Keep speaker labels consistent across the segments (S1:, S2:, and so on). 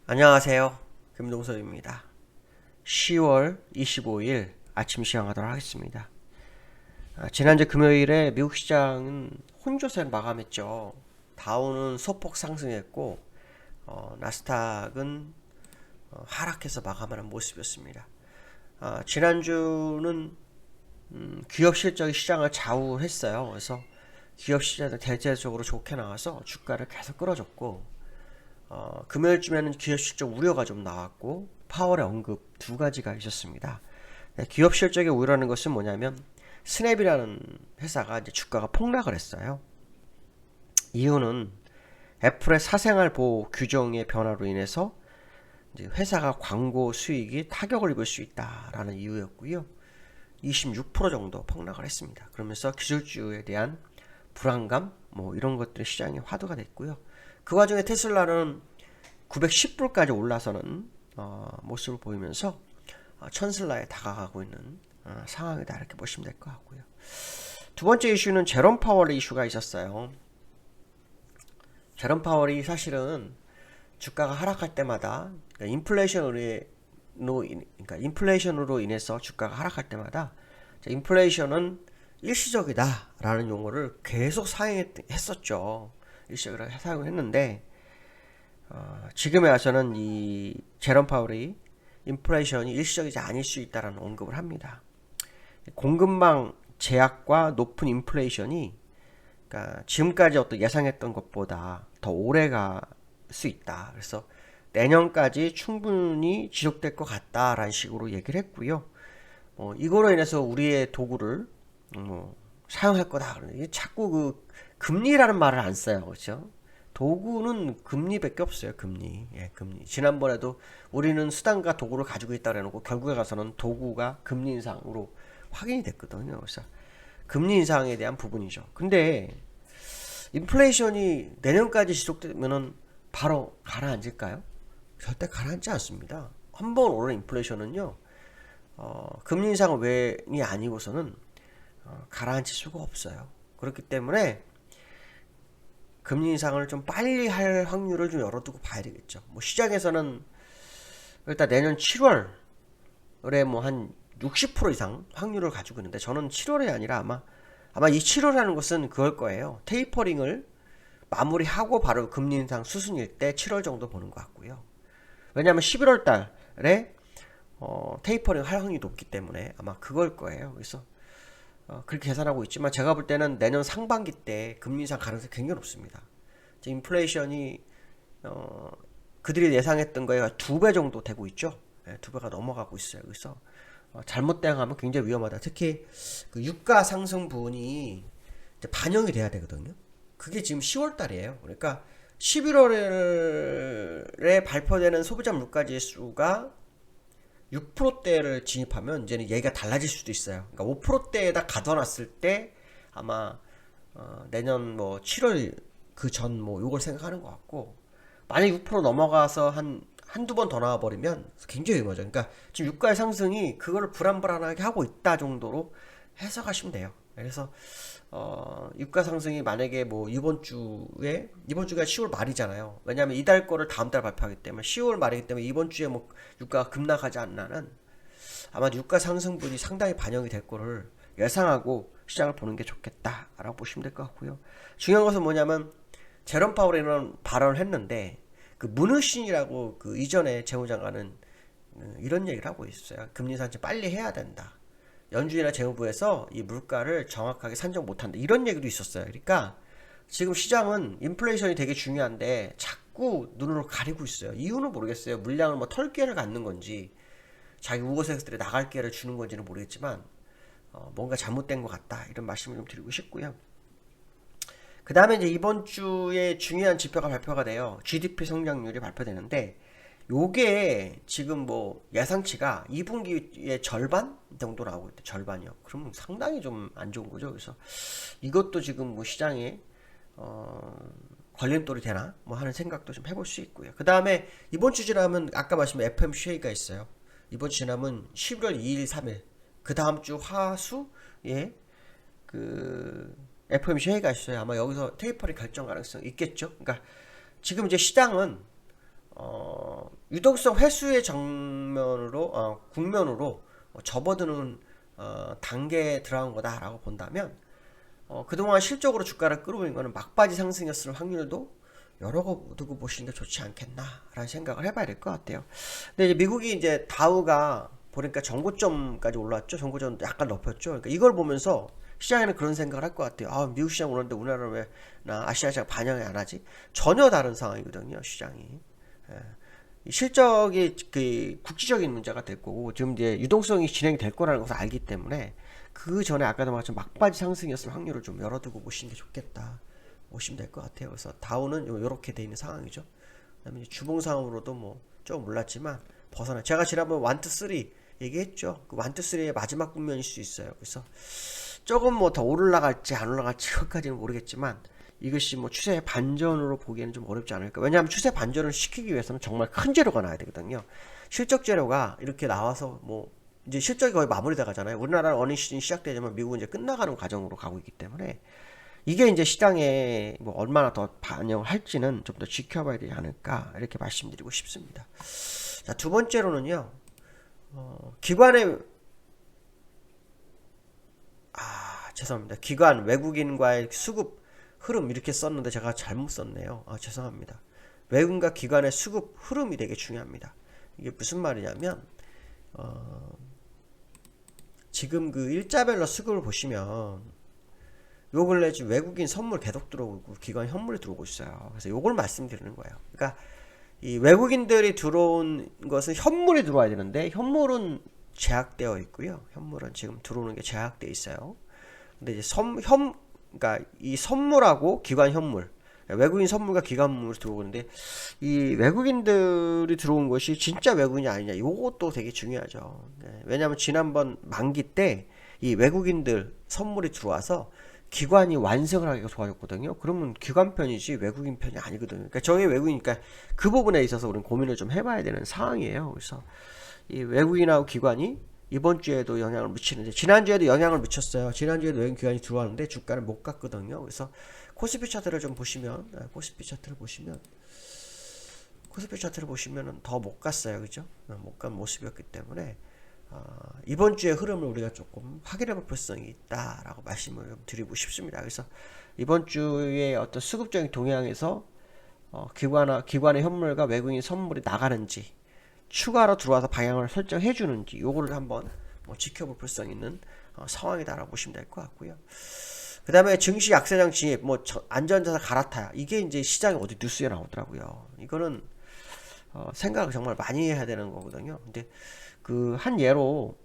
S1: 안녕하세요. 김동석입니다. 10월 25일 아침 시황하도록 하겠습니다. 지난주 금요일에 미국 시장은 혼조세를 마감했죠. 다우는 소폭 상승했고 나스닥은 하락해서 마감하는 모습이었습니다. 지난주는 기업 실적이 시장을 좌우했어요. 그래서 기업 시장은 대체적으로 좋게 나와서 주가를 계속 끌어줬고 금요일쯤에는 기업 실적 우려가 좀 나왔고 파월의 언급 두 가지가 있었습니다. 네, 기업 실적의 우려라는 것은 뭐냐면 스냅이라는 회사가 이제 주가가 폭락을 했어요. 이유는 애플의 사생활 보호 규정의 변화로 인해서 이제 회사가 광고 수익이 타격을 입을 수 있다라는 이유였고요. 26% 정도 폭락을 했습니다. 그러면서 기술주에 대한 불안감 이런 것들이 시장에 화두가 됐고요. 그 와중에 테슬라는 910불까지 올라서는 모습을 보이면서 천슬라에 다가가고 있는 상황이다 이렇게 보시면 될 것 같고요. 두 번째 이슈는 제롬 파월의 이슈가 있었어요. 제롬 파월이 사실은 주가가 하락할 때마다 인플레이션으로 인해서 주가가 하락할 때마다 인플레이션은 일시적이다라는 용어를 계속 사용했었죠. 일시적으로 사용했는데 지금에 와서는 이 제롬 파월이 인플레이션이 일시적이지 아닐 수 있다라는 언급을 합니다. 공급망 제약과 높은 인플레이션이 그러니까 지금까지 어떤 예상했던 것보다 더 오래 갈 수 있다. 그래서 내년까지 충분히 지속될 것 같다라는 식으로 얘기를 했고요. 이거로 인해서 우리의 도구를 사용할 거다. 자꾸 그 금리라는 말을 안 써요. 그렇죠? 도구는 금리밖에 없어요. 금리. 예, 금리. 지난번에도 우리는 수단과 도구를 가지고 있다고 해놓고 결국에 가서는 도구가 금리 인상으로 확인이 됐거든요. 그래서 금리 인상에 대한 부분이죠. 근데 인플레이션이 내년까지 지속되면은 바로 가라앉을까요? 절대 가라앉지 않습니다. 한번 오른 인플레이션은요, 금리 인상 외이 아니고서는 가라앉을 수가 없어요. 그렇기 때문에 금리 인상을 좀 빨리 할 확률을 좀 열어두고 봐야 되겠죠. 시장에서는 일단 내년 7월에 한 60% 이상 확률을 가지고 있는데 저는 7월이 아니라 아마 이 7월이라는 것은 그걸 거예요. 테이퍼링을 마무리하고 바로 금리 인상 수순일 때 7월 정도 보는 것 같고요. 왜냐하면 11월 달에 테이퍼링 할 확률이 높기 때문에 아마 그걸 거예요. 그래서 그렇게 계산하고 있지만 제가 볼 때는 내년 상반기 때 금리 인상 가능성이 굉장히 높습니다. 인플레이션이 그들이 예상했던 거에 2배 정도 되고 있죠. 네, 2배가 넘어가고 있어요. 그래서 잘못 대응하면 굉장히 위험하다. 특히 그 유가 상승 부분이 이제 반영이 돼야 되거든요. 그게 지금 10월 달이에요. 그러니까 11월에 발표되는 소비자 물가 지수가 6%대를 진입하면 이제는 얘기가 달라질 수도 있어요. 그러니까 5%대에다 가둬놨을 때 아마 내년 7월 그 전 요걸 생각하는 것 같고, 만약 6% 넘어가서 한두 번 더 나와버리면 굉장히 위험하죠. 그러니까 지금 유가의 상승이 그거를 불안불안하게 하고 있다 정도로 해석하시면 돼요. 그래서 유가 상승이 만약에 이번 주가 10월 말이잖아요. 왜냐하면 이달 거를 다음 달 발표하기 때문에 10월 말이기 때문에 이번 주에 유가가 급락하지 않나는 아마 유가 상승분이 상당히 반영이 될 거를 예상하고 시장을 보는 게 좋겠다라고 보시면 될 것 같고요. 중요한 것은 뭐냐면 제롬 파월이 이런 발언을 했는데 그 문우신이라고 그 이전에 재무장관은 이런 얘기를 하고 있어요. 금리 인상 빨리 해야 된다. 연준이나 재무부에서 이 물가를 정확하게 산정 못한다. 이런 얘기도 있었어요. 그러니까 지금 시장은 인플레이션이 되게 중요한데 자꾸 눈으로 가리고 있어요. 이유는 모르겠어요. 물량을 털 기회를 갖는 건지 자기 우호세력들이 나갈 기회를 주는 건지는 모르겠지만 뭔가 잘못된 것 같다. 이런 말씀을 좀 드리고 싶고요. 그 다음에 이제 이번 주에 중요한 지표가 발표가 돼요. GDP 성장률이 발표되는데 요게 지금 예상치가 2분기의 절반 정도 나오고 있대. 절반이요. 그럼 상당히 좀 안 좋은 거죠. 그래서 이것도 지금 시장에 걸림돌이 되나 하는 생각도 좀 해볼 수 있고요. 그 다음에 이번 주 지나면 아까 말씀드린 FOMC 회의가 있어요. 이번 주 지나면 11월 2일, 3일 그 다음 주 화수에 그 FOMC 회의가 있어요. 아마 여기서 테이퍼링 결정 가능성 있겠죠. 그러니까 지금 이제 시장은 유동성 회수의 국면으로 접어드는 단계에 들어간 거다라고 본다면 그동안 실적으로 주가를 끌어올린 거는 막바지 상승이었을 확률도 여러 거 두고 보시는 게 좋지 않겠나라는 생각을 해봐야 될 것 같아요. 근데 이제 미국이 이제 다우가 보니까 전고점까지 올랐죠. 전고점 약간 높였죠. 그러니까 이걸 보면서 시장에는 그런 생각을 할 것 같아요. 아, 미국 시장 오는데 우리나라는 왜 나 아시아 시장 반영이 안 하지? 전혀 다른 상황이거든요, 시장이. 예. 실적이 그 국지적인 문제가 될 거고 지금 이제 유동성이 진행될 거라는 것을 알기 때문에 그 전에 아까도 말했지만 막바지 상승이었을 확률을 좀 열어두고 보시는 게 좋겠다 보시면 될 것 같아요. 그래서 다우는 요렇게 돼 있는 상황이죠. 그다음에 주봉 상황으로도 뭐 좀 올랐지만 벗어나. 제가 지난번 1, 2, 3 얘기했죠. 그 1, 2, 3의 마지막 국면일 수 있어요. 그래서 조금 뭐 더 올라갈지 안 올라갈지 그것까지는 모르겠지만 이것이 뭐 추세 반전으로 보기에는 좀 어렵지 않을까. 왜냐하면 추세 반전을 시키기 위해서는 정말 큰 재료가 나와야 되거든요. 실적 재료가 이렇게 나와서 뭐 이제 실적이 거의 마무리돼 가잖아요. 우리나라는 어닝 시즌이 시작되지만 미국은 이제 끝나가는 과정으로 가고 있기 때문에 이게 이제 시장에 뭐 얼마나 더 반영을 할지는 좀 더 지켜봐야 되지 않을까 이렇게 말씀드리고 싶습니다. 자, 두 번째로는요. 기관의 죄송합니다. 기관 외국인과의 수급 흐름 이렇게 썼는데 제가 잘못 썼네요. 죄송합니다. 외국인과 기관의 수급 흐름이 되게 중요합니다. 이게 무슨 말이냐면 지금 그 일자별로 수급을 보시면 요 근래 지금 외국인 선물 계속 들어오고 기관 현물이 들어오고 있어요. 그래서 요걸 말씀드리는 거예요. 그러니까 이 외국인들이 들어온 것은 현물이 들어와야 되는데 현물은 제약되어 있고요. 현물은 지금 들어오는 게 제약되어 있어요. 근데 이제 그러니까 이 선물하고 기관 현물, 외국인 선물과 기관 현물이 들어오는데 이 외국인들이 들어온 것이 진짜 외국인이 아니냐, 이것도 되게 중요하죠. 왜냐하면 지난번 만기 때 이 외국인들 선물이 들어와서 기관이 완성을 하기가 좋아졌거든요. 그러면 기관 편이지 외국인 편이 아니거든요. 그러니까 저희 외국이니까 그 부분에 있어서 우리는 고민을 좀 해봐야 되는 상황이에요. 그래서 이 외국인하고 기관이 이번 주에도 영향을 미치는데 지난주에도 영향을 미쳤어요. 지난주에도 외국인 기관이 들어왔는데 주가를 못 갔거든요. 그래서 코스피 차트를 좀 보시면 코스피 차트를 보시면은 더 못 갔어요. 그죠? 못 간 모습이었기 때문에 이번 주의 흐름을 우리가 조금 확인해 볼 필요성이 있다라고 말씀을 좀 드리고 싶습니다. 그래서 이번 주에 어떤 수급적인 동향에서 기관의 현물과 외국인 선물이 나가는지 추가로 들어와서 방향을 설정해 주는지 요거를 한번 지켜볼 필요성 있는 상황이다라고 보시면 될 것 같고요. 그 다음에 증시 약세장 진입, 안전자산 갈아타야. 이게 이제 시장에 어디 뉴스에 나오더라고요. 이거는 생각을 정말 많이 해야 되는 거거든요. 근데 그 한 예로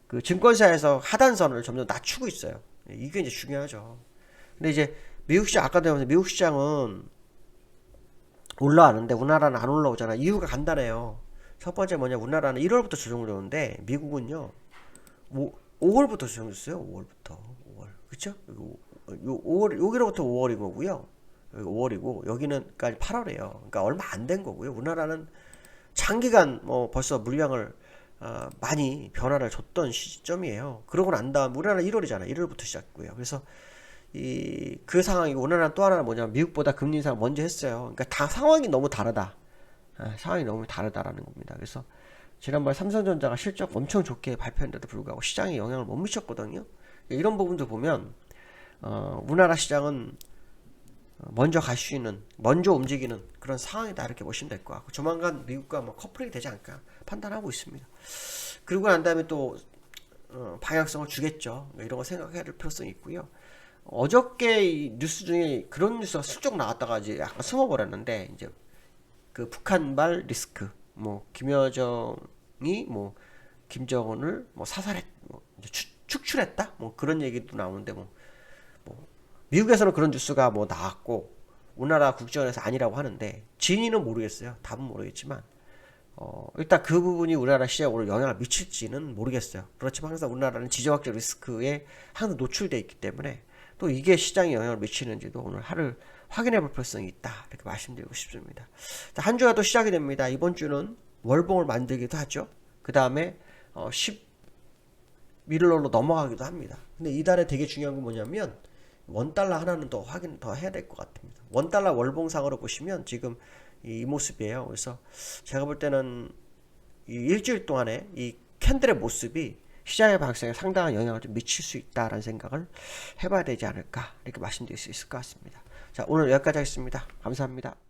S1: 그 증권사에서 하단선을 점점 낮추고 있어요. 이게 이제 중요하죠. 근데 이제 미국 시장 아까도 말했는데 미국 시장은 올라왔는데 우리나라는 안 올라오잖아. 이유가 간단해요. 첫 번째 뭐냐, 우리나라는 1월부터 조정을 오는데 미국은요 5월부터 조정했어요. 5월부터 5월, 그쵸? 5월 여기로부터 5월인 거고요. 5월이고 여기는까지 8월이에요. 그러니까 얼마 안 된 거고요. 우리나라는 장기간 벌써 물량을 많이 변화를 줬던 시점이에요. 그러고 난 다음 우리나라 1월이잖아요. 1월부터 시작고요. 그래서 그 상황이고 우리나라는 또 하나는 뭐냐면 미국보다 금리 인상 먼저 했어요. 그러니까 다 상황이 너무 다르다. 상황이 너무 다르다라는 겁니다. 그래서 지난번 삼성전자가 실적 엄청 좋게 발표했는데도 불구하고 시장에 영향을 못 미쳤거든요. 이런 부분도 보면 우리나라 시장은 먼저 갈 수 있는, 먼저 움직이는 그런 상황이다 이렇게 보시면 될 것 같고 조만간 미국과 커플링이 되지 않을까 판단하고 있습니다. 그리고 난 다음에 또 방향성을 주겠죠. 이런 거 생각해야 될 필요성이 있고요. 어저께 이 뉴스 중에 그런 뉴스가 슬쩍 나왔다가 이제 약간 숨어버렸는데 이제 그 북한발 리스크, 김여정이 김정은을 사살했, 축출했다, 그런 얘기도 나오는데 미국에서는 그런 뉴스가 나왔고 우리나라 국정원에서 아니라고 하는데 진위는 모르겠어요. 답은 모르겠지만 일단 그 부분이 우리나라 시장에 오늘 영향을 미칠지는 모르겠어요. 그렇지만 항상 우리나라는 지정학적 리스크에 항상 노출되어 있기 때문에 또 이게 시장에 영향을 미치는지도 오늘 하루 확인해 볼 필요성이 있다 이렇게 말씀드리고 싶습니다. 한 주가 또 시작이 됩니다. 이번 주는 월봉을 만들기도 하죠. 그 다음에 11월로 넘어가기도 합니다. 근데 이달에 되게 중요한 건 뭐냐면 원달러 하나는 더 확인 더 해야 될 것 같습니다. 원달러 월봉상으로 보시면 지금 이 모습이에요. 그래서 제가 볼 때는 이 일주일 동안에 이 캔들의 모습이 시장의 방향성에 상당한 영향을 좀 미칠 수 있다라는 생각을 해봐야 되지 않을까 이렇게 말씀드릴 수 있을 것 같습니다. 자, 오늘 여기까지 하겠습니다. 감사합니다.